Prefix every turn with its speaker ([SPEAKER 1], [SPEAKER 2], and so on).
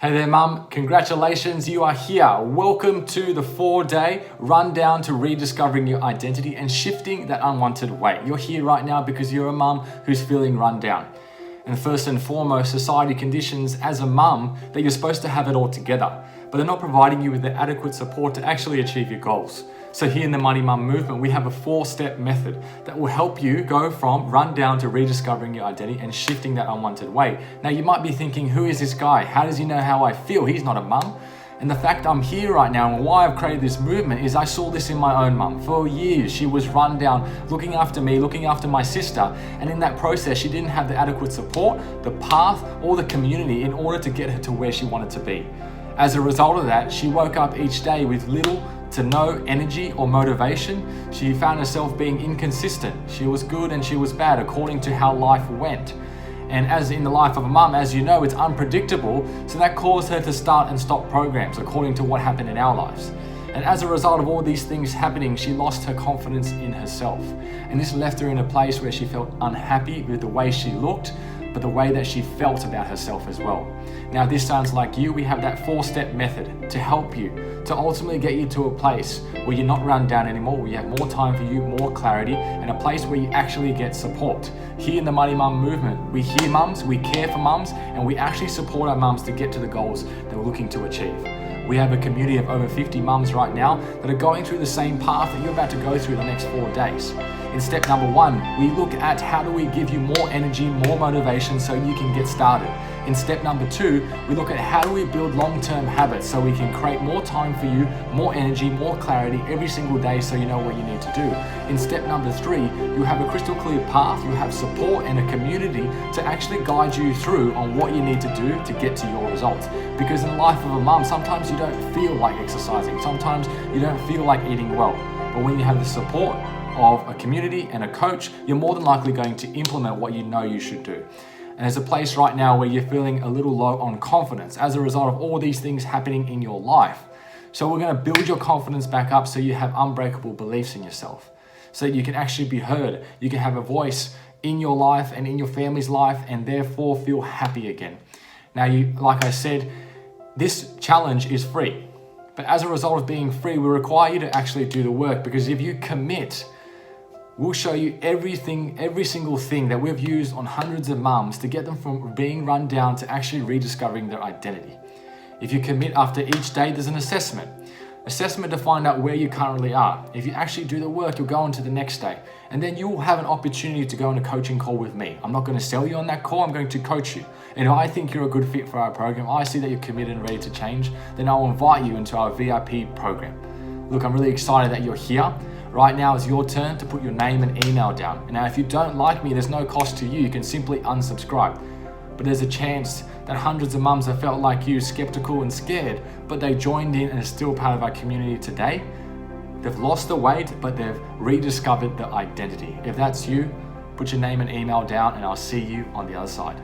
[SPEAKER 1] Hey there, Mum. Congratulations, you are here. Welcome to the 4-day rundown to rediscovering your identity and shifting that unwanted weight. You're here right now because you're a mum who's feeling run down. And first and foremost, society conditions as a mum that you're supposed to have it all together, but they're not providing you with the adequate support to actually achieve your goals. So here in the Mighty Mum movement, we have a 4-step method that will help you go from run down to rediscovering your identity and shifting that unwanted weight. Now you might be thinking, who is this guy? How does he know how I feel? He's not a mum. And the fact I'm here right now and why I've created this movement is I saw this in my own mum. For years, she was run down, looking after me, looking after my sister. And in that process, she didn't have the adequate support, the path, or the community in order to get her to where she wanted to be. As a result of that, she woke up each day with little to no energy or motivation. She found herself being inconsistent. She was good and she was bad according to how life went. And as in the life of a mum, as you know, it's unpredictable, so that caused her to start and stop programs according to what happened in our lives. And as a result of all these things happening, she lost her confidence in herself. And this left her in a place where she felt unhappy with the way she looked, but the way that she felt about herself as well. Now, if this sounds like you, we have that 4-step method to help you, to ultimately get you to a place where you're not run down anymore, where you have more time for you, more clarity, and a place where you actually get support. Here in the Mighty Mum movement, we hear mums, we care for mums, and we actually support our mums to get to the goals that we're looking to achieve. We have a community of over 50 mums right now that are going through the same path that you're about to go through the next 4 days. In step number 1, we look at how do we give you more energy, more motivation so you can get started. In step number 2, we look at how do we build long-term habits so we can create more time for you, more energy, more clarity every single day so you know what you need to do. In step number 3, you have a crystal clear path, you have support and a community to actually guide you through on what you need to do to get to your results. Because in the life of a mum, sometimes you don't feel like exercising, sometimes you don't feel like eating well. But when you have the support of a community and a coach, you're more than likely going to implement what you know you should do. And there's a place right now where you're feeling a little low on confidence as a result of all these things happening in your life. So we're going to build your confidence back up so you have unbreakable beliefs in yourself, so that you can actually be heard, you can have a voice in your life and in your family's life, and therefore feel happy again. Now, like I said, this challenge is free. But as a result of being free, we require you to actually do the work, because if you commit, we'll show you every single thing that we've used on hundreds of mums to get them from being run down to actually rediscovering their identity. If you commit after each day, there's an assessment to find out where you currently are. If you actually do the work, you'll go on to the next day. And then you'll have an opportunity to go on a coaching call with me. I'm not going to sell you on that call, I'm going to coach you. And if I think you're a good fit for our program, I see that you're committed and ready to change, then I'll invite you into our VIP program. Look, I'm really excited that you're here. Right now is your turn to put your name and email down. And now if you don't like me, there's no cost to you. You can simply unsubscribe. But there's a chance that hundreds of mums have felt like you, skeptical and scared, but they joined in and are still part of our community today. They've lost the weight, but they've rediscovered their identity. If that's you, put your name and email down and I'll see you on the other side.